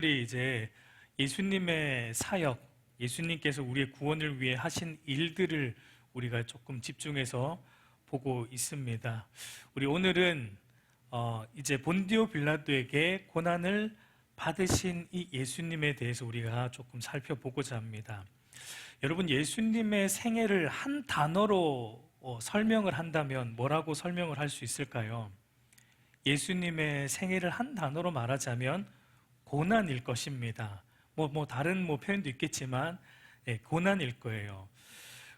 우리 이제 예수님의 사역, 예수님께서 우리의 구원을 위해 하신 일들을 우리가 조금 집중해서 보고 있습니다. 우리 오늘은 이제 본디오 빌라도에게 고난을 받으신 이 예수님에 대해서 우리가 조금 살펴보고자 합니다. 여러분, 예수님의 생애를 한 단어로 설명을 한다면 뭐라고 설명을 할 수 있을까요? 예수님의 생애를 한 단어로 말하자면 고난일 것입니다. 다른 표현도 있겠지만, 고난일 거예요.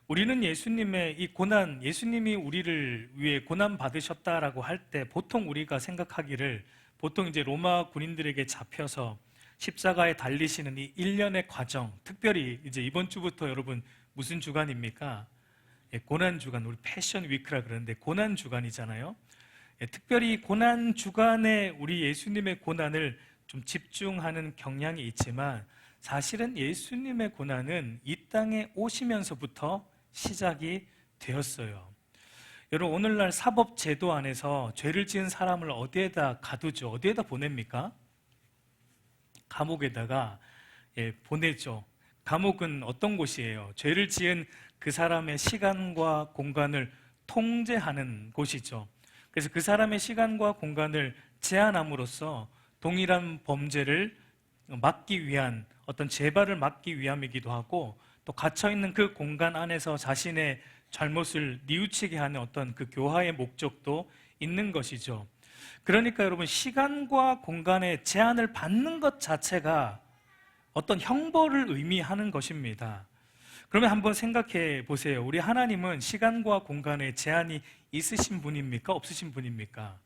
우리는 예수님의 이 고난, 예수님이 우리를 위해 고난 받으셨다라고 할 때 보통 우리가 생각하기를 보통 이제 로마 군인들에게 잡혀서 십자가에 달리시는 이 일련의 과정, 특별히 이제 이번 주부터 여러분 무슨 주간입니까? 고난 주간, 우리 패션 위크라 그러는데 고난 주간이잖아요. 특별히 고난 주간에 우리 예수님의 고난을 좀 집중하는 경향이 있지만 사실은 예수님의 고난은 이 땅에 오시면서부터 시작이 되었어요. 여러분, 오늘날 사법제도 안에서 죄를 지은 사람을 어디에다 가두죠? 어디에다 보냅니까? 감옥에다가 보내죠. 감옥은 어떤 곳이에요? 죄를 지은 그 사람의 시간과 공간을 통제하는 곳이죠. 그래서 그 사람의 시간과 공간을 제한함으로써 동일한 범죄를 막기 위한 어떤 재발을 막기 위함이기도 하고, 또 갇혀있는 그 공간 안에서 자신의 잘못을 뉘우치게 하는 어떤 그 교화의 목적도 있는 것이죠. 그러니까 여러분, 시간과 공간의 제한을 받는 것 자체가 어떤 형벌을 의미하는 것입니다. 그러면 한번 생각해 보세요. 우리 하나님은 시간과 공간에 제한이 있으신 분입니까? 없으신 분입니까?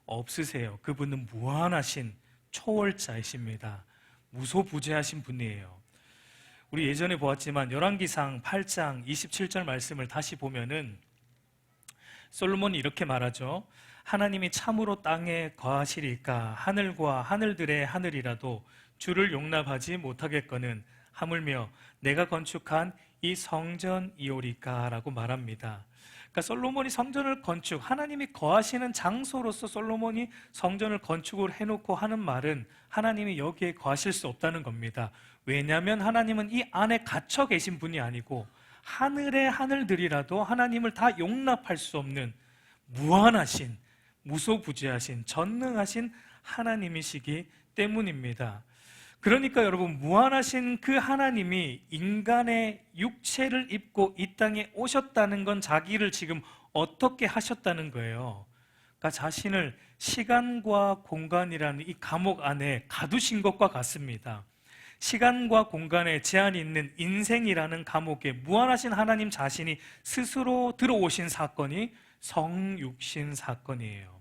없으세요. 그분은 무한하신 초월자이십니다. 무소부재하신 분이에요. 우리 예전에 보았지만 열왕기상 8장 27절 말씀을 다시 보면은 솔로몬이 이렇게 말하죠. 하나님이 참으로 땅에 거하시리까? 하늘과 하늘들의 하늘이라도 주를 용납하지 못하겠거는 하물며 내가 건축한 이 성전이오리까? 라고 말합니다. 그러니까 솔로몬이 성전을 하나님이 거하시는 장소로서 솔로몬이 성전을 건축을 해놓고 하는 말은 하나님이 여기에 거하실 수 없다는 겁니다. 왜냐하면 하나님은 이 안에 갇혀 계신 분이 아니고 하늘의 하늘들이라도 하나님을 다 용납할 수 없는 무한하신, 무소부재하신, 전능하신 하나님이시기 때문입니다. 그러니까 여러분, 무한하신 그 하나님이 인간의 육체를 입고 이 땅에 오셨다는 건 자기를 지금 어떻게 하셨다는 거예요. 그러니까 자신을 시간과 공간이라는 이 감옥 안에 가두신 것과 같습니다. 시간과 공간에 제한이 있는 인생이라는 감옥에 무한하신 하나님 자신이 스스로 들어오신 사건이 성육신 사건이에요.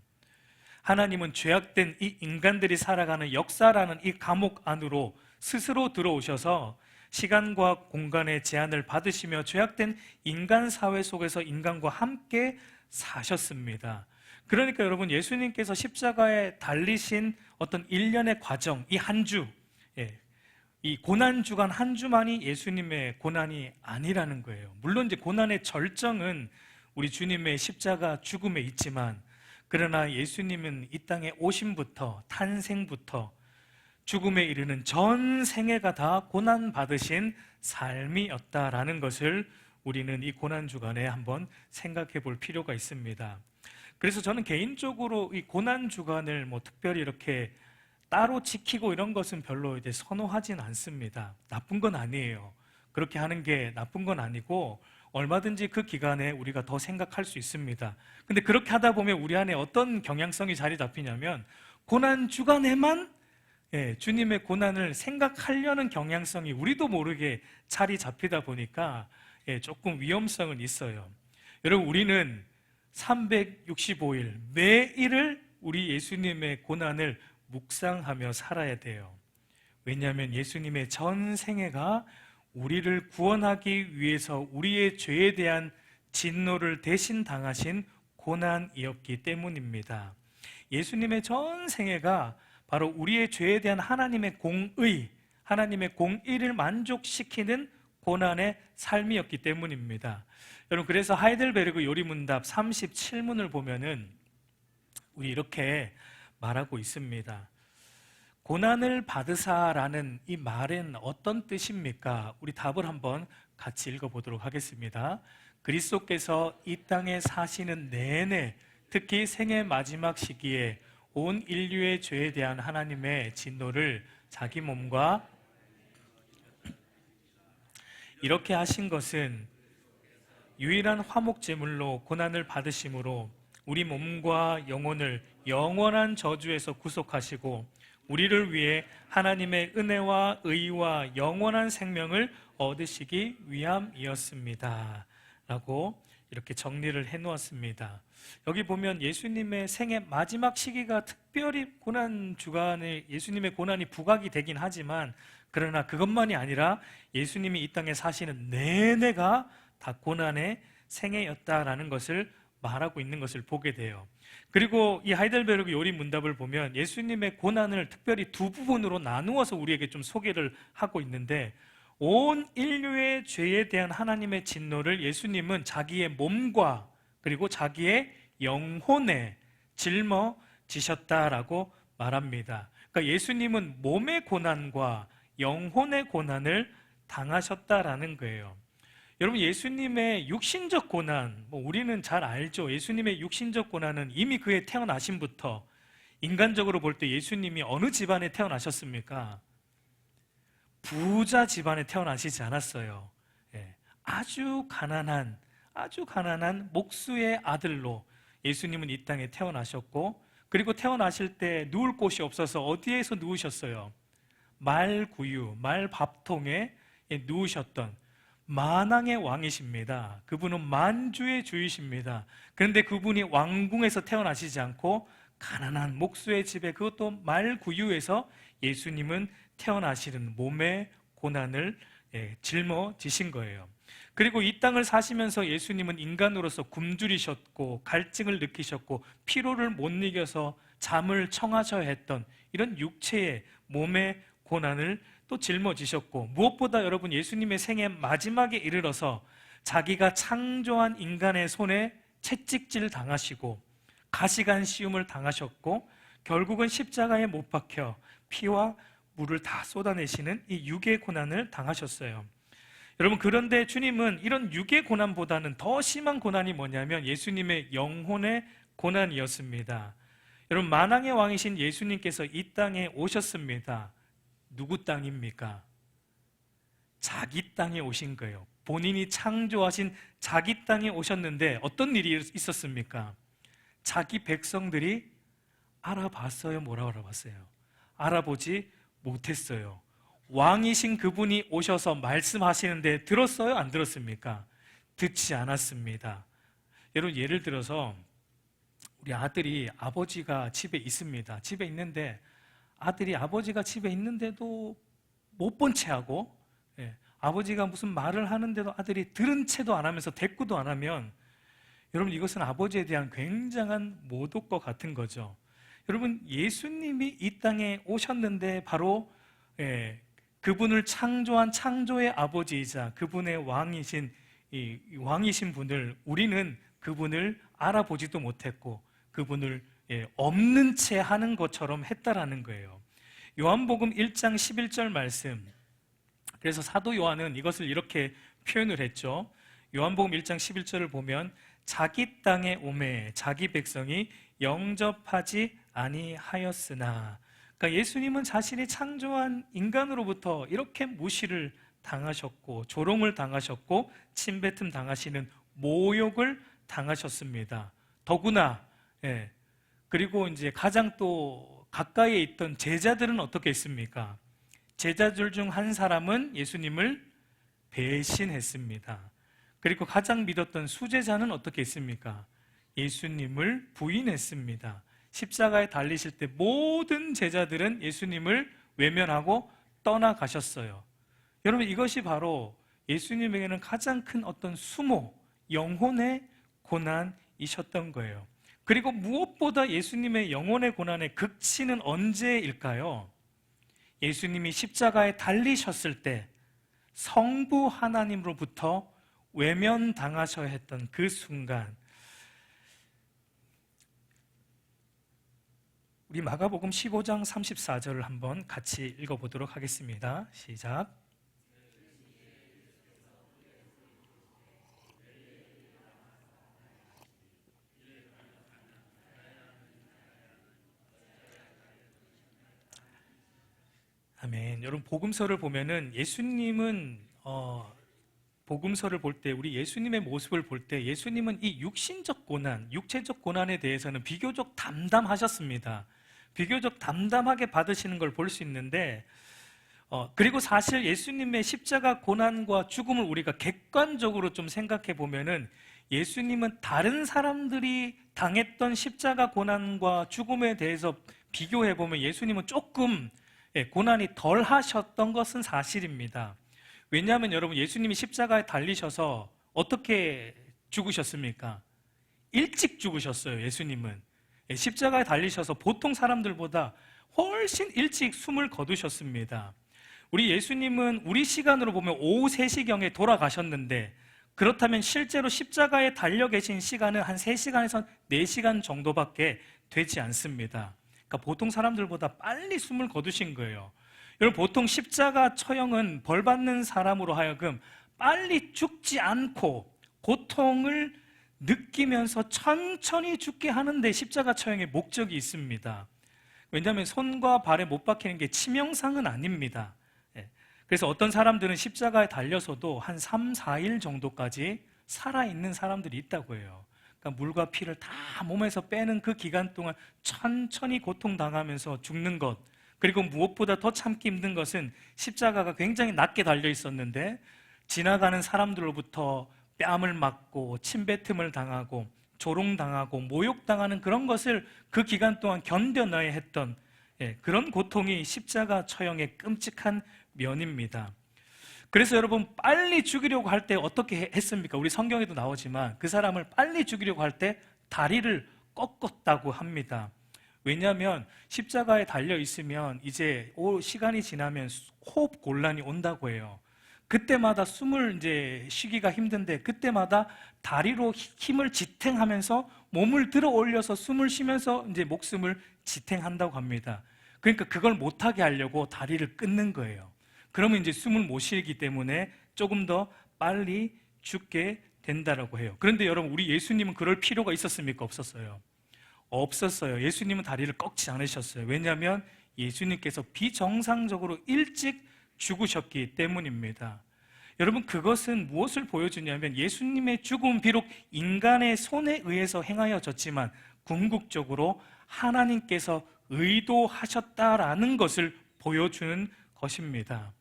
하나님은 죄악된 이 인간들이 살아가는 역사라는 이 감옥 안으로 스스로 들어오셔서 시간과 공간의 제한을 받으시며 죄악된 인간 사회 속에서 인간과 함께 사셨습니다. 그러니까 여러분, 예수님께서 십자가에 달리신 어떤 일련의 과정, 이 한 주, 이 고난주간 한 주만이 예수님의 고난이 아니라는 거예요. 물론 이제 고난의 절정은 우리 주님의 십자가 죽음에 있지만, 그러나 예수님은 이 땅에 오심부터 탄생부터 죽음에 이르는 전 생애가 다 고난받으신 삶이었다라는 것을 우리는 이 고난주간에 한번 생각해 볼 필요가 있습니다. 그래서 저는 개인적으로 이 고난주간을 특별히 이렇게 따로 지키고 이런 것은 별로 이제 선호하진 않습니다. 나쁜 건 아니에요. 그렇게 하는 게 나쁜 건 아니고 얼마든지 그 기간에 우리가 더 생각할 수 있습니다. 근데 그렇게 하다 보면 우리 안에 어떤 경향성이 자리 잡히냐면 고난 주간에만 주님의 고난을 생각하려는 경향성이 우리도 모르게 자리 잡히다 보니까 조금 위험성은 있어요. 여러분, 우리는 365일 매일을 우리 예수님의 고난을 묵상하며 살아야 돼요. 왜냐하면 예수님의 전 생애가 우리를 구원하기 위해서 우리의 죄에 대한 진노를 대신 당하신 고난이었기 때문입니다. 예수님의 전 생애가 바로 우리의 죄에 대한 하나님의 공의, 하나님의 공의를 만족시키는 고난의 삶이었기 때문입니다. 여러분, 그래서 하이델베르그 요리문답 37문을 보면은 우리 이렇게 말하고 있습니다. 고난을 받으사라는 이 말은 어떤 뜻입니까? 우리 답을 한번 같이 읽어보도록 하겠습니다. 그리스도께서 이 땅에 사시는 내내, 특히 생의 마지막 시기에 온 인류의 죄에 대한 하나님의 진노를 자기 몸과 이렇게 하신 것은 유일한 화목제물로 고난을 받으심으로 우리 몸과 영혼을 영원한 저주에서 구속하시고 우리를 위해 하나님의 은혜와 의와 영원한 생명을 얻으시기 위함이었습니다 라고 이렇게 정리를 해놓았습니다. 여기 보면 예수님의 생의 마지막 시기가 특별히 고난 주간에 예수님의 고난이 부각이 되긴 하지만, 그러나 그것만이 아니라 예수님이 이 땅에 사시는 내내가 다 고난의 생애였다라는 것을 말하고 있는 것을 보게 돼요. 그리고 이 하이델베르그 요리 문답을 보면 예수님의 고난을 특별히 두 부분으로 나누어서 우리에게 좀 소개를 하고 있는데, 온 인류의 죄에 대한 하나님의 진노를 예수님은 자기의 몸과 그리고 자기의 영혼에 짊어지셨다라고 말합니다. 그러니까 예수님은 몸의 고난과 영혼의 고난을 당하셨다라는 거예요. 여러분, 예수님의 육신적 고난, 우리는 잘 알죠. 예수님의 육신적 고난은 이미 그의 태어나심부터, 인간적으로 볼 때 예수님이 어느 집안에 태어나셨습니까? 부자 집안에 태어나시지 않았어요. 아주 가난한 목수의 아들로 예수님은 이 땅에 태어나셨고, 그리고 태어나실 때 누울 곳이 없어서 어디에서 누우셨어요? 말구유, 말밥통에 누우셨던 만왕의 왕이십니다. 그분은 만주의 주이십니다. 그런데 그분이 왕궁에서 태어나시지 않고 가난한 목수의 집에, 그것도 말구유에서 예수님은 태어나시는 몸의 고난을 짊어지신 거예요. 그리고 이 땅을 사시면서 예수님은 인간으로서 굶주리셨고 갈증을 느끼셨고 피로를 못 이겨서 잠을 청하셔야 했던 이런 육체의 몸의 고난을 또 짊어지셨고, 무엇보다 여러분, 예수님의 생애 마지막에 이르러서 자기가 창조한 인간의 손에 채찍질 당하시고 가시관 시움을 당하셨고, 결국은 십자가에 못 박혀 피와 물을 다 쏟아내시는 이 육의 고난을 당하셨어요. 여러분, 그런데 주님은 이런 육의 고난보다는 더 심한 고난이 뭐냐면 예수님의 영혼의 고난이었습니다. 여러분, 만왕의 왕이신 예수님께서 이 땅에 오셨습니다. 누구 땅입니까? 자기 땅에 오신 거예요. 본인이 창조하신 자기 땅에 오셨는데 어떤 일이 있었습니까? 자기 백성들이 알아봤어요? 뭐라고 알아봤어요? 알아보지 못했어요. 왕이신 그분이 오셔서 말씀하시는데 들었어요? 안 들었습니까? 듣지 않았습니다. 여러분, 예를 들어서 우리 아들이 아버지가 집에 있습니다. 집에 있는데 아들이 아버지가 집에 있는데도 못 본 채 하고, 아버지가 무슨 말을 하는데도 아들이 들은 채도 안 하면서 대꾸도 안 하면, 여러분, 이것은 아버지에 대한 굉장한 모독과 같은 거죠. 여러분, 예수님이 이 땅에 오셨는데 바로 그분을 창조한 창조의 아버지이자 그분의 왕이신 분을, 우리는 그분을 알아보지도 못했고 그분을 없는 채 하는 것처럼 했다라는 거예요. 요한복음 1장 11절 말씀, 그래서 사도 요한은 이것을 이렇게 표현을 했죠. 요한복음 1장 11절을 보면 자기 땅에 오매 자기 백성이 영접하지 아니하였으나, 그러니까 예수님은 자신이 창조한 인간으로부터 이렇게 무시를 당하셨고 조롱을 당하셨고 침뱉음 당하시는 모욕을 당하셨습니다. 더구나 그리고 이제 가장 또 가까이에 있던 제자들은 어떻게 했습니까? 제자들 중 한 사람은 예수님을 배신했습니다. 그리고 가장 믿었던 수제자는 어떻게 했습니까? 예수님을 부인했습니다. 십자가에 달리실 때 모든 제자들은 예수님을 외면하고 떠나가셨어요. 여러분, 이것이 바로 예수님에게는 가장 큰 어떤 수모, 영혼의 고난이셨던 거예요. 그리고 무엇보다 예수님의 영혼의 고난의 극치는 언제일까요? 예수님이 십자가에 달리셨을 때 성부 하나님으로부터 외면당하셔야 했던 그 순간, 우리 마가복음 15장 34절을 한번 같이 읽어보도록 하겠습니다. 시작. 아멘. 여러분, 복음서를 보면은 예수님은 복음서를 볼 때, 우리 예수님의 모습을 볼 때 예수님은 이 육신적 고난, 육체적 고난에 대해서는 비교적 담담하셨습니다. 비교적 담담하게 받으시는 걸 볼 수 있는데, 그리고 사실 예수님의 십자가 고난과 죽음을 우리가 객관적으로 좀 생각해 보면은 예수님은 다른 사람들이 당했던 십자가 고난과 죽음에 대해서 비교해 보면 예수님은 조금 고난이 덜 하셨던 것은 사실입니다. 왜냐하면 여러분, 예수님이 십자가에 달리셔서 어떻게 죽으셨습니까? 일찍 죽으셨어요. 예수님은 십자가에 달리셔서 보통 사람들보다 훨씬 일찍 숨을 거두셨습니다. 우리 예수님은 우리 시간으로 보면 오후 3시경에 돌아가셨는데, 그렇다면 실제로 십자가에 달려 계신 시간은 한 3시간에서 4시간 정도밖에 되지 않습니다. 그러니까 보통 사람들보다 빨리 숨을 거두신 거예요. 여러분, 보통 십자가 처형은 벌 받는 사람으로 하여금 빨리 죽지 않고 고통을 느끼면서 천천히 죽게 하는데 십자가 처형의 목적이 있습니다. 왜냐하면 손과 발에 못 박히는 게 치명상은 아닙니다. 그래서 어떤 사람들은 십자가에 달려서도 한 3, 4일 정도까지 살아있는 사람들이 있다고 해요. 그러니까 물과 피를 다 몸에서 빼는 그 기간 동안 천천히 고통당하면서 죽는 것, 그리고 무엇보다 더 참기 힘든 것은 십자가가 굉장히 낮게 달려 있었는데 지나가는 사람들로부터 뺨을 맞고 침뱉음을 당하고 조롱당하고 모욕당하는 그런 것을 그 기간 동안 견뎌내야 했던 그런 고통이 십자가 처형의 끔찍한 면입니다. 그래서 여러분, 빨리 죽이려고 할 때 어떻게 했습니까? 우리 성경에도 나오지만 그 사람을 빨리 죽이려고 할 때 다리를 꺾었다고 합니다. 왜냐하면 십자가에 달려 있으면 이제 시간이 지나면 호흡 곤란이 온다고 해요. 그때마다 숨을 이제 쉬기가 힘든데 그때마다 다리로 힘을 지탱하면서 몸을 들어 올려서 숨을 쉬면서 이제 목숨을 지탱한다고 합니다. 그러니까 그걸 못하게 하려고 다리를 끊는 거예요. 그러면 이제 숨을 못 쉬기 때문에 조금 더 빨리 죽게 된다라고 해요. 그런데 여러분, 우리 예수님은 그럴 필요가 있었습니까? 없었어요. 없었어요. 예수님은 다리를 꺾지 않으셨어요. 왜냐하면 예수님께서 비정상적으로 일찍 죽으셨기 때문입니다. 여러분, 그것은 무엇을 보여주냐면 예수님의 죽음은 비록 인간의 손에 의해서 행하여졌지만 궁극적으로 하나님께서 의도하셨다라는 것을 보여주는 것입니다.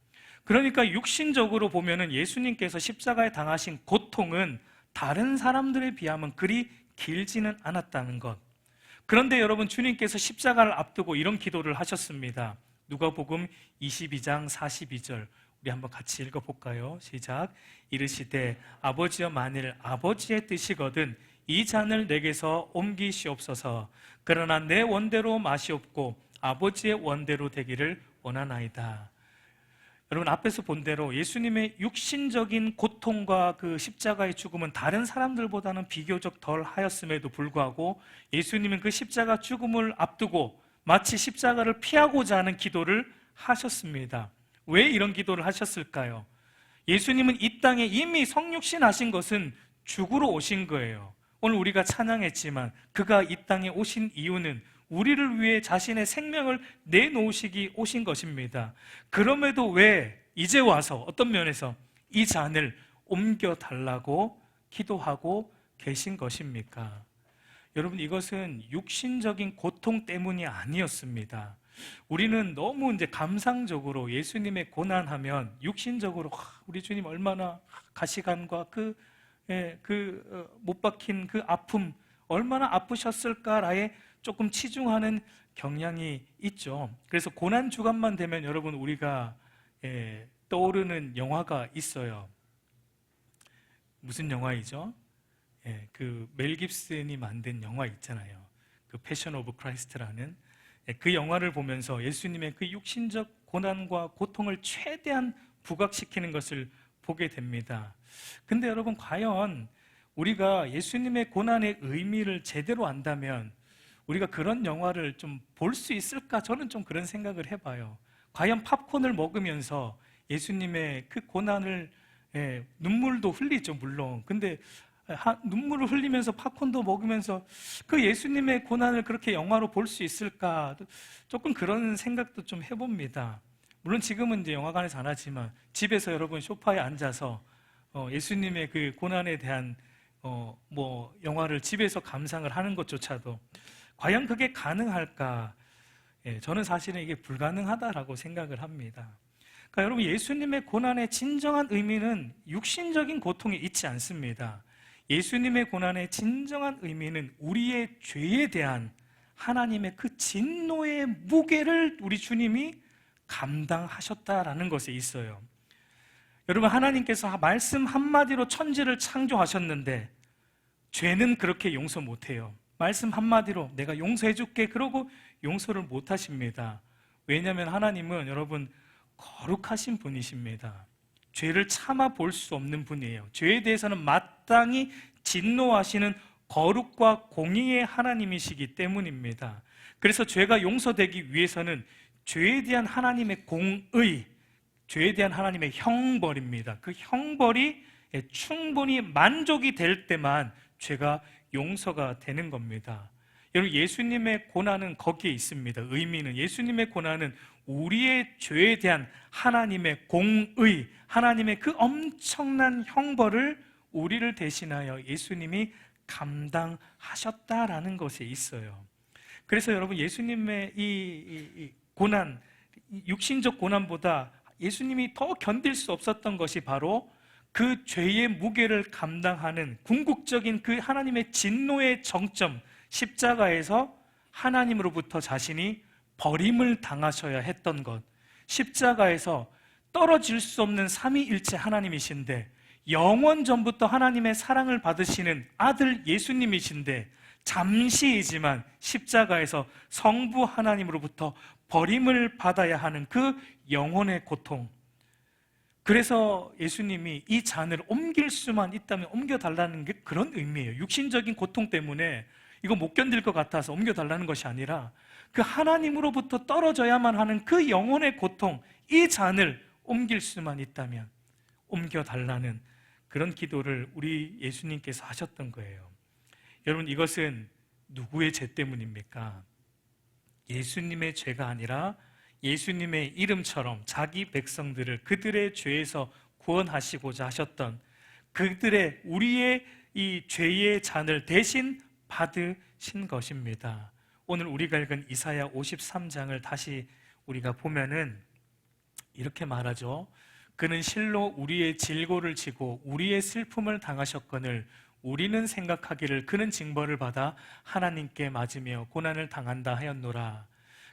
그러니까 육신적으로 보면은 예수님께서 십자가에 당하신 고통은 다른 사람들에 비하면 그리 길지는 않았다는 것. 그런데 여러분, 주님께서 십자가를 앞두고 이런 기도를 하셨습니다. 누가복음 22장 42절 우리 한번 같이 읽어볼까요? 시작. 이르시되 아버지여, 만일 아버지의 뜻이거든 이 잔을 내게서 옮기시옵소서. 그러나 내 원대로 마시옵고 아버지의 원대로 되기를 원하나이다. 여러분, 앞에서 본 대로 예수님의 육신적인 고통과 그 십자가의 죽음은 다른 사람들보다는 비교적 덜 하였음에도 불구하고 예수님은 그 십자가 죽음을 앞두고 마치 십자가를 피하고자 하는 기도를 하셨습니다. 왜 이런 기도를 하셨을까요? 예수님은 이 땅에 이미 성육신 하신 것은 죽으러 오신 거예요. 오늘 우리가 찬양했지만 그가 이 땅에 오신 이유는 우리를 위해 자신의 생명을 내놓으시기 오신 것입니다. 그럼에도 왜 이제 와서 어떤 면에서 이 잔을 옮겨달라고 기도하고 계신 것입니까? 여러분, 이것은 육신적인 고통 때문이 아니었습니다. 우리는 너무 이제 감상적으로 예수님의 고난하면 육신적으로 우리 주님 얼마나 가시관과 못 박힌 그 아픔 얼마나 아프셨을까라에 조금 치중하는 경향이 있죠. 그래서 고난 주간만 되면 여러분, 우리가 떠오르는 영화가 있어요. 무슨 영화이죠? 그 멜 깁슨이 만든 영화 있잖아요. 그 패션 오브 크라이스트라는 그 영화를 보면서 예수님의 그 육신적 고난과 고통을 최대한 부각시키는 것을 보게 됩니다. 근데 여러분, 과연 우리가 예수님의 고난의 의미를 제대로 안다면 우리가 그런 영화를 좀 볼 수 있을까? 저는 좀 그런 생각을 해봐요. 과연 팝콘을 먹으면서 예수님의 그 고난을, 눈물도 흘리죠, 물론. 근데 눈물을 흘리면서 팝콘도 먹으면서 그 예수님의 고난을 그렇게 영화로 볼 수 있을까? 조금 그런 생각도 좀 해봅니다. 물론 지금은 이제 영화관에서 안 하지만 집에서 여러분 소파에 앉아서 예수님의 그 고난에 대한 영화를 집에서 감상을 하는 것조차도 과연 그게 가능할까? 저는 사실은 이게 불가능하다라고 생각을 합니다. 그러니까 여러분, 예수님의 고난의 진정한 의미는 육신적인 고통이 있지 않습니다. 예수님의 고난의 진정한 의미는 우리의 죄에 대한 하나님의 그 진노의 무게를 우리 주님이 감당하셨다라는 것에 있어요. 여러분, 하나님께서 말씀 한마디로 천지를 창조하셨는데 죄는 그렇게 용서 못해요. 말씀 한마디로 내가 용서해줄게 그러고 용서를 못하십니다. 왜냐하면 하나님은 여러분 거룩하신 분이십니다. 죄를 참아 볼 수 없는 분이에요. 죄에 대해서는 마땅히 진노하시는 거룩과 공의의 하나님이시기 때문입니다. 그래서 죄가 용서되기 위해서는 죄에 대한 하나님의 공의, 죄에 대한 하나님의 형벌입니다. 그 형벌이 충분히 만족이 될 때만 죄가 용서가 되는 겁니다. 여러분, 예수님의 고난은 거기에 있습니다. 의미는 예수님의 고난은 우리의 죄에 대한 하나님의 공의, 하나님의 그 엄청난 형벌을 우리를 대신하여 예수님이 감당하셨다라는 것에 있어요. 그래서 여러분, 예수님의 이 고난, 육신적 고난보다 예수님이 더 견딜 수 없었던 것이 바로 그 죄의 무게를 감당하는 궁극적인 그 하나님의 진노의 정점, 십자가에서 하나님으로부터 자신이 버림을 당하셔야 했던 것, 십자가에서 떨어질 수 없는 삼위일체 하나님이신데 영원 전부터 하나님의 사랑을 받으시는 아들 예수님이신데 잠시이지만 십자가에서 성부 하나님으로부터 버림을 받아야 하는 그 영혼의 고통, 그래서 예수님이 이 잔을 옮길 수만 있다면 옮겨달라는 게 그런 의미예요. 육신적인 고통 때문에 이거 못 견딜 것 같아서 옮겨달라는 것이 아니라 그 하나님으로부터 떨어져야만 하는 그 영혼의 고통, 이 잔을 옮길 수만 있다면 옮겨달라는 그런 기도를 우리 예수님께서 하셨던 거예요. 여러분, 이것은 누구의 죄 때문입니까? 예수님의 죄가 아니라 예수님의 이름처럼 자기 백성들을 그들의 죄에서 구원하시고자 하셨던 그들의, 우리의 이 죄의 잔을 대신 받으신 것입니다. 오늘 우리가 읽은 이사야 53장을 다시 우리가 보면은 이렇게 말하죠. 그는 실로 우리의 질고를 지고 우리의 슬픔을 당하셨거늘 우리는 생각하기를 그는 징벌을 받아 하나님께 맞으며 고난을 당한다 하였노라.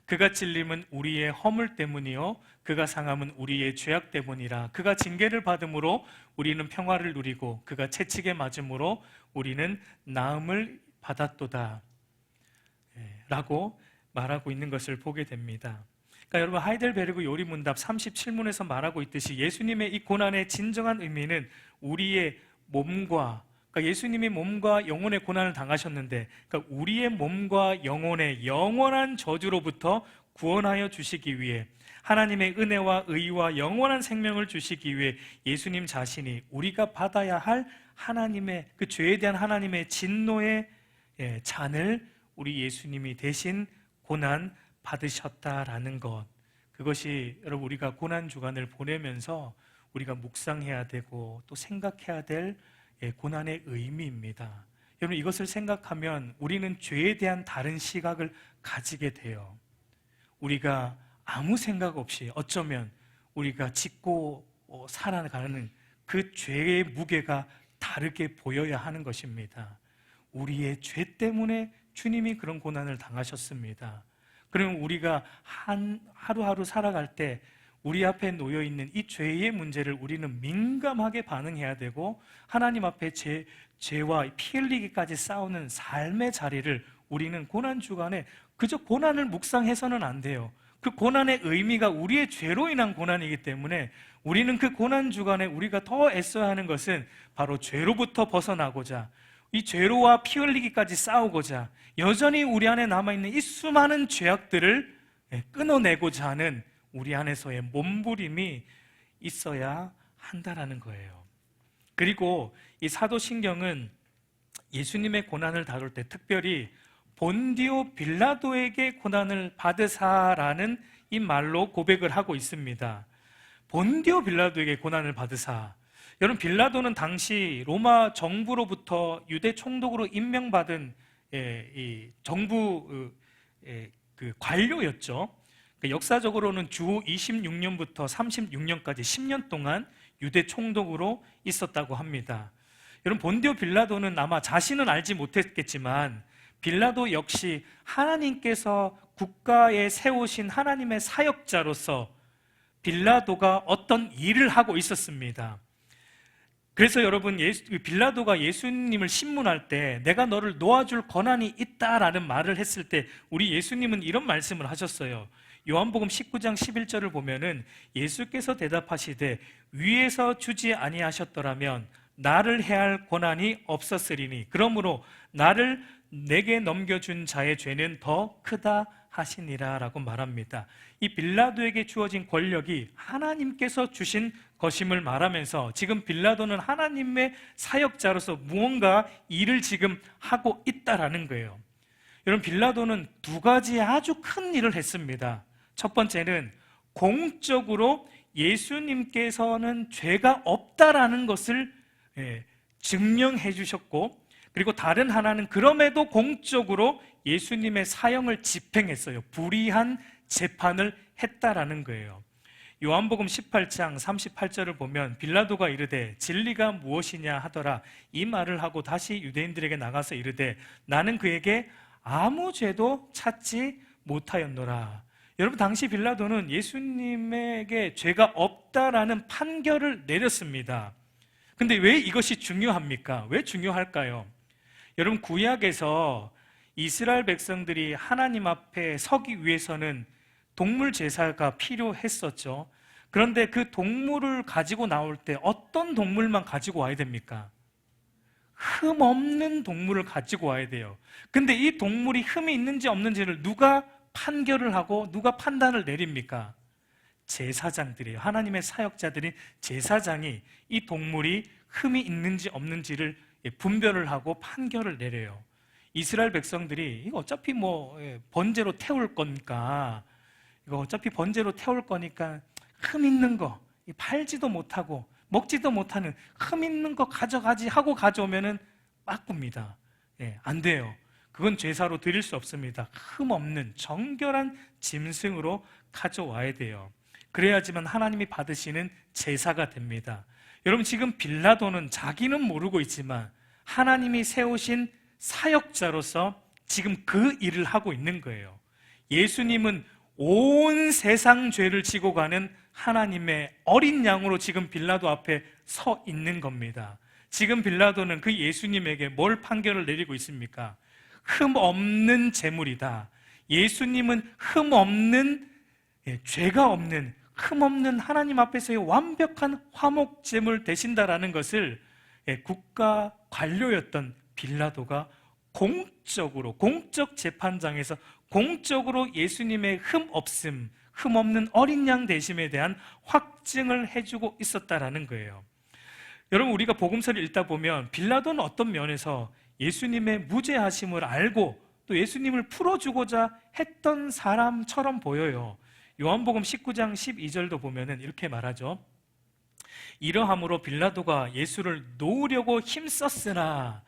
그가 찔림은 우리의 허물 때문이요 그가 상함은 우리의 죄악 때문이라. 그가 징계를 받음으로 우리는 평화를 누리고 그가 채찍에 맞음으로 우리는 나음을 받았도다 라고 말하고 있는 것을 보게 됩니다. 그러니까 여러분, 하이델베르그 요리문답 37문에서 말하고 있듯이 예수님의 이 고난의 진정한 의미는 우리의 몸과, 그러니까 예수님이 몸과 영혼의 고난을 당하셨는데, 그러니까 우리의 몸과 영혼의 영원한 저주로부터 구원하여 주시기 위해, 하나님의 은혜와 의와 영원한 생명을 주시기 위해 예수님 자신이 우리가 받아야 할 하나님의 그 죄에 대한 하나님의 진노의 잔을 우리 예수님이 대신 고난 받으셨다라는 것, 그것이 여러분 우리가 고난 주간을 보내면서 우리가 묵상해야 되고 또 생각해야 될 고난의 의미입니다. 여러분, 이것을 생각하면 우리는 죄에 대한 다른 시각을 가지게 돼요. 우리가 아무 생각 없이 어쩌면 우리가 짓고 살아가는 그 죄의 무게가 다르게 보여야 하는 것입니다. 우리의 죄 때문에 주님이 그런 고난을 당하셨습니다. 그러면 우리가 하루하루 살아갈 때 우리 앞에 놓여있는 이 죄의 문제를 우리는 민감하게 반응해야 되고, 하나님 앞에 죄와 피 흘리기까지 싸우는 삶의 자리를 우리는 고난주간에 그저 고난을 묵상해서는 안 돼요. 그 고난의 의미가 우리의 죄로 인한 고난이기 때문에 우리는 그 고난주간에 우리가 더 애써야 하는 것은 바로 죄로부터 벗어나고자, 이 죄로와 피 흘리기까지 싸우고자 여전히 우리 안에 남아있는 이 수많은 죄악들을 끊어내고자 하는 우리 안에서의 몸부림이 있어야 한다라는 거예요. 그리고 이 사도신경은 예수님의 고난을 다룰 때 특별히 본디오 빌라도에게 고난을 받으사라는 이 말로 고백을 하고 있습니다. 본디오 빌라도에게 고난을 받으사. 여러분, 빌라도는 당시 로마 정부로부터 유대 총독으로 임명받은 이 정부 그 관료였죠. 역사적으로는 주 26년부터 36년까지 10년 동안 유대 총독으로 있었다고 합니다. 여러분, 본디오 빌라도는 아마 자신은 알지 못했겠지만 빌라도 역시 하나님께서 국가에 세우신 하나님의 사역자로서 빌라도가 어떤 일을 하고 있었습니다. 그래서 여러분, 빌라도가 예수님을 신문할 때 내가 너를 놓아줄 권한이 있다라는 말을 했을 때 우리 예수님은 이런 말씀을 하셨어요. 요한복음 19장 11절을 보면은 예수께서 대답하시되 위에서 주지 아니하셨더라면 나를 해할 권한이 없었으리니 그러므로 나를 내게 넘겨준 자의 죄는 더 크다 하시니라 라고 말합니다. 이 빌라도에게 주어진 권력이 하나님께서 주신 것임을 말하면서 지금 빌라도는 하나님의 사역자로서 무언가 일을 지금 하고 있다라는 거예요. 여러분, 빌라도는 두 가지 아주 큰 일을 했습니다. 첫 번째는 공적으로 예수님께서는 죄가 없다라는 것을 증명해 주셨고, 그리고 다른 하나는 그럼에도 공적으로 예수님의 사형을 집행했어요. 불의한 재판을 했다라는 거예요. 요한복음 18장 38절을 보면 빌라도가 이르되 진리가 무엇이냐 하더라. 이 말을 하고 다시 유대인들에게 나가서 이르되 나는 그에게 아무 죄도 찾지 못하였노라. 여러분, 당시 빌라도는 예수님에게 죄가 없다라는 판결을 내렸습니다. 근데 왜 이것이 중요합니까? 왜 중요할까요? 여러분, 구약에서 이스라엘 백성들이 하나님 앞에 서기 위해서는 동물 제사가 필요했었죠. 그런데 그 동물을 가지고 나올 때 어떤 동물만 가지고 와야 됩니까? 흠 없는 동물을 가지고 와야 돼요. 근데 이 동물이 흠이 있는지 없는지를 누가 판결을 하고 누가 판단을 내립니까? 제사장들이에요. 하나님의 사역자들인 제사장이 이 동물이 흠이 있는지 없는지를 분별을 하고 판결을 내려요. 이스라엘 백성들이 이거 어차피 번제로 태울 거니까 흠 있는 거 팔지도 못하고 먹지도 못하는 흠 있는 거 가져가지 하고 가져오면은 빠꿉니다. 안 돼요. 그건 제사로 드릴 수 없습니다. 흠 없는 정결한 짐승으로 가져와야 돼요. 그래야지만 하나님이 받으시는 제사가 됩니다. 여러분, 지금 빌라도는 자기는 모르고 있지만 하나님이 세우신 사역자로서 지금 그 일을 하고 있는 거예요. 예수님은 온 세상 죄를 지고 가는 하나님의 어린 양으로 지금 빌라도 앞에 서 있는 겁니다. 지금 빌라도는 그 예수님에게 뭘 판결을 내리고 있습니까? 흠 없는 제물이다. 예수님은 흠 없는, 죄가 없는, 흠 없는 하나님 앞에서의 완벽한 화목 제물 되신다라는 것을 국가 관료였던 빌라도가 공적으로, 공적 재판장에서 공적으로 예수님의 흠 없음, 흠 없는 어린 양 되심에 대한 확증을 해주고 있었다라는 거예요. 여러분, 우리가 복음서를 읽다 보면 빌라도는 어떤 면에서 예수님의 무죄하심을 알고 또 예수님을 풀어주고자 했던 사람처럼 보여요. 요한복음 19장 12절도 보면은 이렇게 말하죠. 이러함으로 빌라도가 예수를 놓으려고 힘썼으나,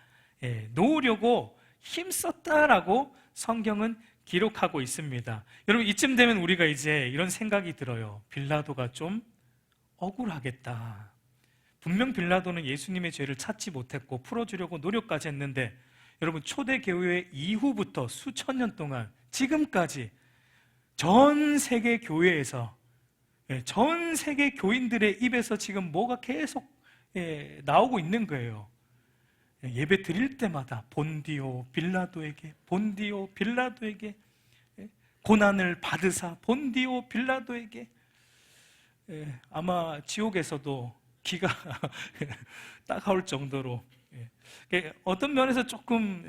놓으려고 힘썼다라고 성경은 기록하고 있습니다. 여러분, 이쯤 되면 우리가 이제 이런 생각이 들어요. 빌라도가 좀 억울하겠다. 분명 빌라도는 예수님의 죄를 찾지 못했고 풀어주려고 노력까지 했는데, 여러분, 초대교회 이후부터 수천 년 동안 지금까지 전 세계 교회에서, 전 세계 교인들의 입에서 지금 뭐가 계속 나오고 있는 거예요. 예배 드릴 때마다 본디오 빌라도에게, 본디오 빌라도에게 고난을 받으사, 본디오 빌라도에게. 아마 지옥에서도 기가 따가울 정도로 어떤 면에서 조금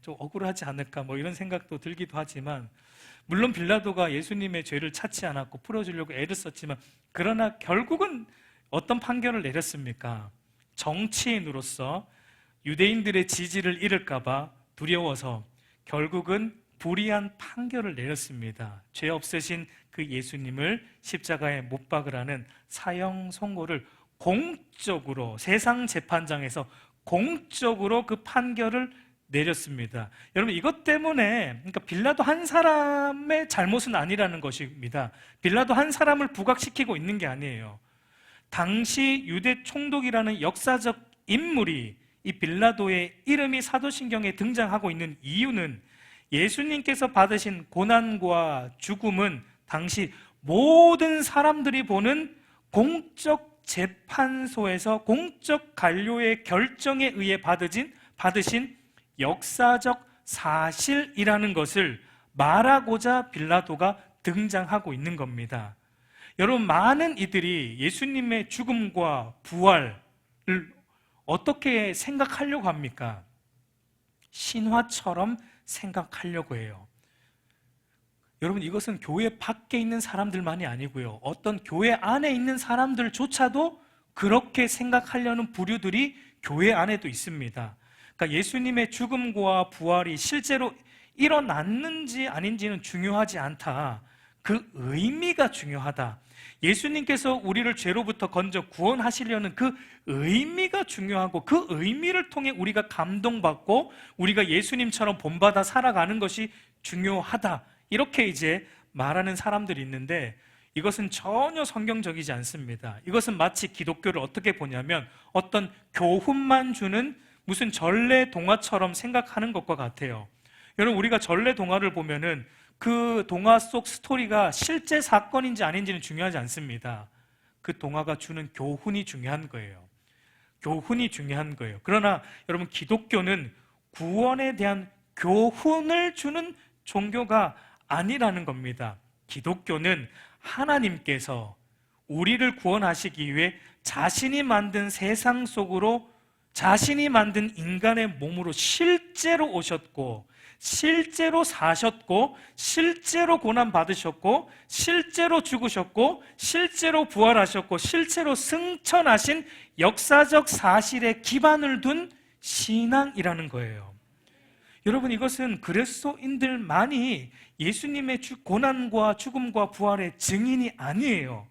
좀 억울하지 않을까 뭐 이런 생각도 들기도 하지만, 물론 빌라도가 예수님의 죄를 찾지 않았고 풀어주려고 애를 썼지만, 그러나 결국은 어떤 판결을 내렸습니까? 정치인으로서 유대인들의 지지를 잃을까봐 두려워서 결국은 불의한 판결을 내렸습니다. 죄 없으신 그 예수님을 십자가에 못 박으라는 사형 선고를 공적으로, 세상 재판장에서 공적으로 그 판결을 내렸습니다. 여러분, 이것 때문에, 그러니까 빌라도 한 사람의 잘못은 아니라는 것입니다. 빌라도 한 사람을 부각시키고 있는 게 아니에요. 당시 유대 총독이라는 역사적 인물이 이 빌라도의 이름이 사도신경에 등장하고 있는 이유는, 예수님께서 받으신 고난과 죽음은 당시 모든 사람들이 보는 공적 재판소에서 공적 관료의 결정에 의해 받으신 역사적 사실이라는 것을 말하고자 빌라도가 등장하고 있는 겁니다. 여러분, 많은 이들이 예수님의 죽음과 부활을 어떻게 생각하려고 합니까? 신화처럼 생각하려고 해요. 여러분, 이것은 교회 밖에 있는 사람들만이 아니고요, 어떤 교회 안에 있는 사람들조차도 그렇게 생각하려는 부류들이 교회 안에도 있습니다. 그러니까 예수님의 죽음과 부활이 실제로 일어났는지 아닌지는 중요하지 않다. 그 의미가 중요하다. 예수님께서 우리를 죄로부터 건져 구원하시려는 그 의미가 중요하고, 그 의미를 통해 우리가 감동받고 우리가 예수님처럼 본받아 살아가는 것이 중요하다. 이렇게 이제 말하는 사람들이 있는데, 이것은 전혀 성경적이지 않습니다. 이것은 마치 기독교를 어떻게 보냐면 어떤 교훈만 주는 무슨 전래 동화처럼 생각하는 것과 같아요. 여러분, 우리가 전래 동화를 보면은 그 동화 속 스토리가 실제 사건인지 아닌지는 중요하지 않습니다. 그 동화가 주는 교훈이 중요한 거예요. 교훈이 중요한 거예요. 그러나 여러분, 기독교는 구원에 대한 교훈을 주는 종교가 아니라는 겁니다. 기독교는 하나님께서 우리를 구원하시기 위해 자신이 만든 세상 속으로 자신이 만든 인간의 몸으로 실제로 오셨고, 실제로 사셨고, 실제로 고난받으셨고, 실제로 죽으셨고, 실제로 부활하셨고, 실제로 승천하신 역사적 사실에 기반을 둔 신앙이라는 거예요. 여러분, 이것은 그리스도인들만이 예수님의 고난과 죽음과 부활의 증인이 아니에요.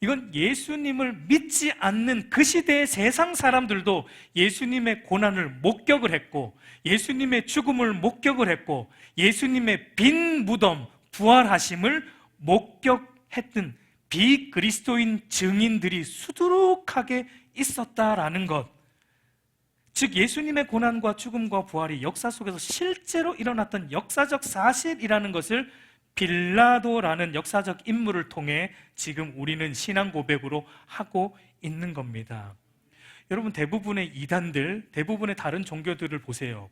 이건 예수님을 믿지 않는 그 시대의 세상 사람들도 예수님의 고난을 목격을 했고, 예수님의 죽음을 목격을 했고, 예수님의 빈 무덤, 부활하심을 목격했던 비그리스도인 증인들이 수두룩하게 있었다라는 것. 즉, 예수님의 고난과 죽음과 부활이 역사 속에서 실제로 일어났던 역사적 사실이라는 것을 빌라도라는 역사적 인물을 통해 지금 우리는 신앙 고백으로 하고 있는 겁니다. 여러분, 대부분의 이단들, 대부분의 다른 종교들을 보세요.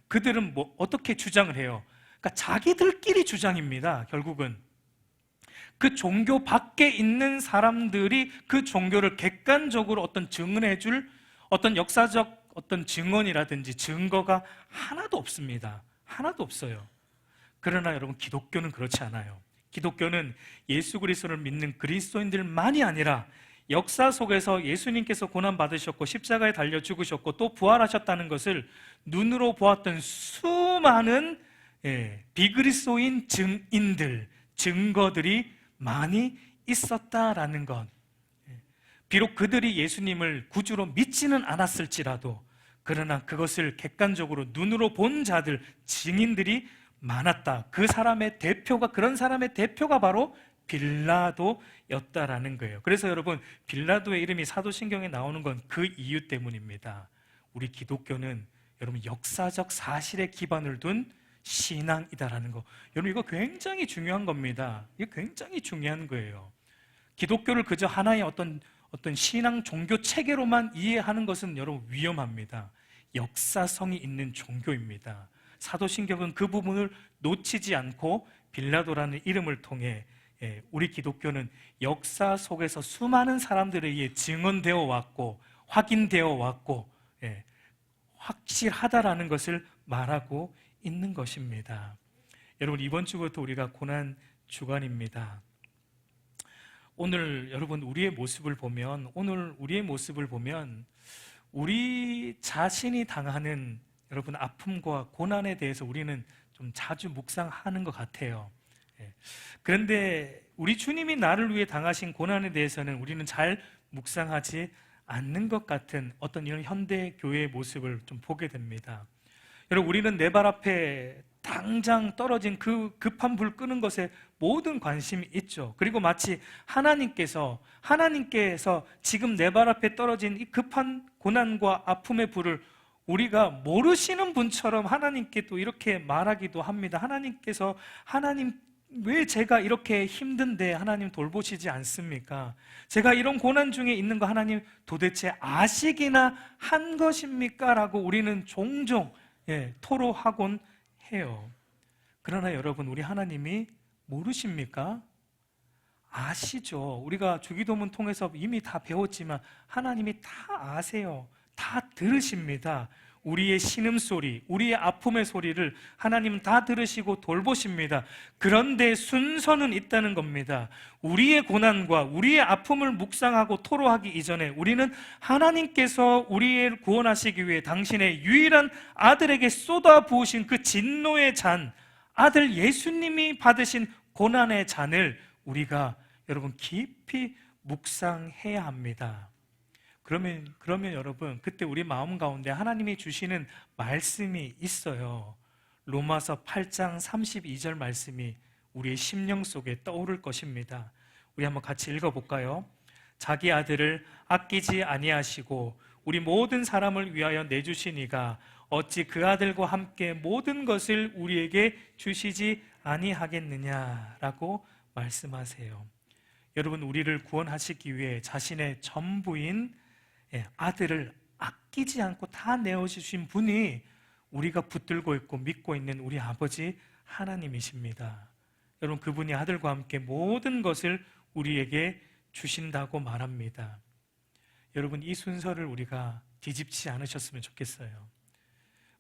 그들은 어떻게 주장을 해요? 그러니까 자기들끼리 주장입니다. 결국은 그 종교 밖에 있는 사람들이 그 종교를 객관적으로 어떤 증언해 줄 어떤 역사적 어떤 증언이라든지 증거가 하나도 없습니다. 하나도 없어요. 그러나 여러분, 기독교는 그렇지 않아요. 기독교는 예수 그리스도를 믿는 그리스도인들만이 아니라 역사 속에서 예수님께서 고난받으셨고 십자가에 달려 죽으셨고 또 부활하셨다는 것을 눈으로 보았던 수많은 비그리스도인 증인들, 증거들이 많이 있었다라는 것. 비록 그들이 예수님을 구주로 믿지는 않았을지라도, 그러나 그것을 객관적으로 눈으로 본 자들, 증인들이 많았다. 그 사람의 대표가, 그런 사람의 대표가 바로 빌라도였다라는 거예요. 그래서 여러분, 빌라도의 이름이 사도신경에 나오는 건 그 이유 때문입니다. 우리 기독교는 여러분 역사적 사실에 기반을 둔 신앙이다라는 거. 여러분, 이거 굉장히 중요한 겁니다. 이거 굉장히 중요한 거예요. 기독교를 그저 하나의 어떤 신앙 종교 체계로만 이해하는 것은 여러분 위험합니다. 역사성이 있는 종교입니다. 사도신경은 그 부분을 놓치지 않고 빌라도라는 이름을 통해 우리 기독교는 역사 속에서 수많은 사람들에 의해 증언되어 왔고 확인되어 왔고 확실하다라는 것을 말하고 있는 것입니다. 여러분, 이번 주부터 우리가 고난 주간입니다. 오늘 여러분 우리의 모습을 보면 우리 자신이 당하는 여러분 아픔과 고난에 대해서 우리는 좀 자주 묵상하는 것 같아요. 그런데 우리 주님이 나를 위해 당하신 고난에 대해서는 우리는 잘 묵상하지 않는 것 같은 어떤 이런 현대 교회의 모습을 좀 보게 됩니다. 여러분, 우리는 내 발 앞에 당장 떨어진 그 급한 불 끄는 것에 모든 관심이 있죠. 그리고 마치 하나님께서 지금 내 발 앞에 떨어진 이 급한 고난과 아픔의 불을 우리가 모르시는 분처럼 하나님께 또 이렇게 말하기도 합니다. 하나님, 왜 제가 이렇게 힘든데 하나님 돌보시지 않습니까? 제가 이런 고난 중에 있는 거 하나님 도대체 아시기나 한 것입니까? 라고 우리는 종종 토로하곤 해요. 그러나 여러분, 우리 하나님이 모르십니까? 아시죠. 우리가 주기도문 통해서 이미 다 배웠지만 하나님이 다 아세요. 다 들으십니다. 우리의 신음소리, 우리의 아픔의 소리를 하나님 다 들으시고 돌보십니다. 그런데 순서는 있다는 겁니다. 우리의 고난과 우리의 아픔을 묵상하고 토로하기 이전에 우리는 하나님께서 우리를 구원하시기 위해 당신의 유일한 아들에게 쏟아부으신 그 진노의 잔, 아들 예수님이 받으신 고난의 잔을 우리가 여러분 깊이 묵상해야 합니다. 그러면 여러분, 그때 우리 마음 가운데 하나님이 주시는 말씀이 있어요. 로마서 8장 32절 말씀이 우리의 심령 속에 떠오를 것입니다. 우리 한번 같이 읽어볼까요? 자기 아들을 아끼지 아니하시고 우리 모든 사람을 위하여 내주시니가 어찌 그 아들과 함께 모든 것을 우리에게 주시지 아니하겠느냐라고 말씀하세요. 여러분, 우리를 구원하시기 위해 자신의 전부인 아들을 아끼지 않고 다 내어주신 분이 우리가 붙들고 있고 믿고 있는 우리 아버지 하나님이십니다. 여러분, 그분이 아들과 함께 모든 것을 우리에게 주신다고 말합니다. 여러분, 이 순서를 우리가 뒤집지 않으셨으면 좋겠어요.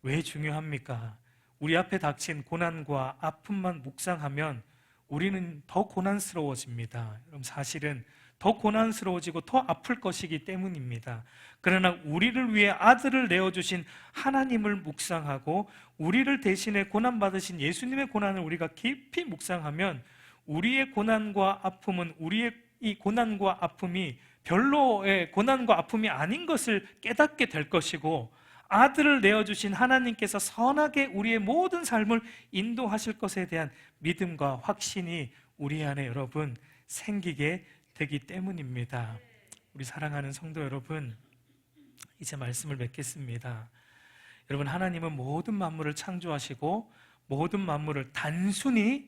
왜 중요합니까? 우리 앞에 닥친 고난과 아픔만 묵상하면 우리는 더 고난스러워집니다. 여러분, 사실은 더 고난스러워지고 더 아플 것이기 때문입니다. 그러나 우리를 위해 아들을 내어주신 하나님을 묵상하고 우리를 대신해 고난받으신 예수님의 고난을 우리가 깊이 묵상하면 우리의 고난과 아픔은 우리의 이 고난과 아픔이 별로의 고난과 아픔이 아닌 것을 깨닫게 될 것이고, 아들을 내어주신 하나님께서 선하게 우리의 모든 삶을 인도하실 것에 대한 믿음과 확신이 우리 안에 여러분 생기게 되기 때문입니다. 우리 사랑하는 성도 여러분, 이제 말씀을 맺겠습니다. 여러분, 하나님은 모든 만물을 창조하시고 모든 만물을 단순히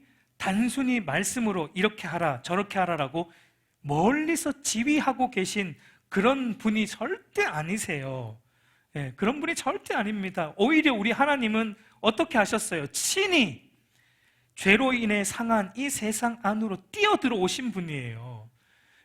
말씀으로 이렇게 하라 저렇게 하라라고 멀리서 지휘하고 계신 그런 분이 절대 아니세요. 그런 분이 절대 아닙니다. 오히려 우리 하나님은 어떻게 하셨어요? 친히 죄로 인해 상한 이 세상 안으로 뛰어들어 오신 분이에요.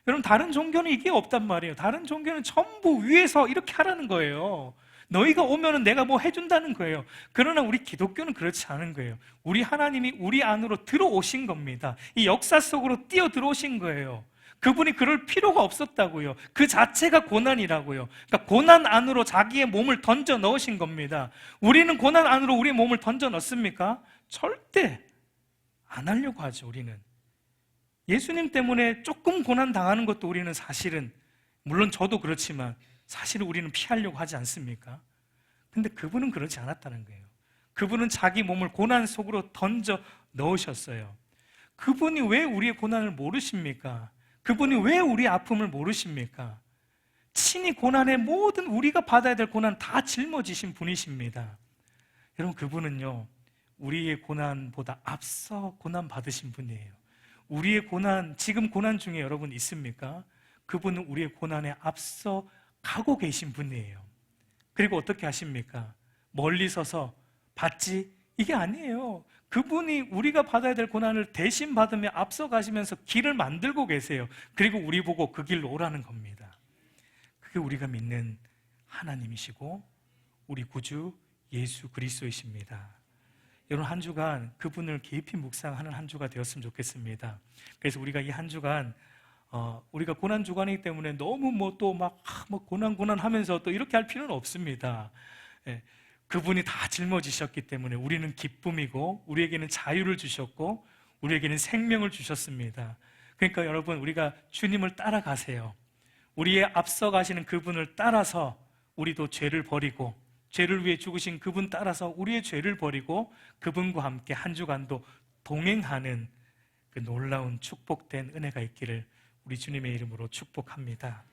여러분, 다른 종교는 이게 없단 말이에요. 다른 종교는 전부 위에서 이렇게 하라는 거예요. 너희가 오면은 내가 뭐 해준다는 거예요. 그러나 우리 기독교는 그렇지 않은 거예요. 우리 하나님이 우리 안으로 들어오신 겁니다. 이 역사 속으로 뛰어 들어오신 거예요. 그분이 그럴 필요가 없었다고요. 그 자체가 고난이라고요. 그러니까 고난 안으로 자기의 몸을 던져 넣으신 겁니다. 우리는 고난 안으로 우리의 몸을 던져 넣습니까? 절대 안 하려고 하죠. 우리는 예수님 때문에 조금 고난 당하는 것도 우리는 사실은, 물론 저도 그렇지만 사실은 우리는 피하려고 하지 않습니까? 근데 그분은 그렇지 않았다는 거예요. 그분은 자기 몸을 고난 속으로 던져 넣으셨어요. 그분이 왜 우리의 고난을 모르십니까? 그분이 왜 우리의 아픔을 모르십니까? 친히 고난의 모든 우리가 받아야 될 고난 다 짊어지신 분이십니다. 여러분, 그분은요 우리의 고난보다 앞서 고난 받으신 분이에요. 우리의 고난, 지금 고난 중에 여러분 있습니까? 그분은 우리의 고난에 앞서 가고 계신 분이에요. 그리고 어떻게 하십니까? 멀리 서서 받지? 이게 아니에요. 그분이 우리가 받아야 될 고난을 대신 받으며 앞서 가시면서 길을 만들고 계세요. 그리고 우리 보고 그 길로 오라는 겁니다. 그게 우리가 믿는 하나님이시고 우리 구주 예수 그리스도이십니다. 여러분, 한 주간 그분을 깊이 묵상하는 한 주가 되었으면 좋겠습니다. 그래서 우리가 이 한 주간 우리가 고난 주간이기 때문에 너무 고난 하면서 또 이렇게 할 필요는 없습니다. 예, 그분이 다 짊어지셨기 때문에 우리는 기쁨이고, 우리에게는 자유를 주셨고, 우리에게는 생명을 주셨습니다. 그러니까 여러분, 우리가 주님을 따라가세요. 우리의 앞서 가시는 그분을 따라서 우리도 죄를 버리고, 죄를 위해 죽으신 그분 따라서 우리의 죄를 버리고 그분과 함께 한 주간도 동행하는 그 놀라운 축복된 은혜가 있기를 우리 주님의 이름으로 축복합니다.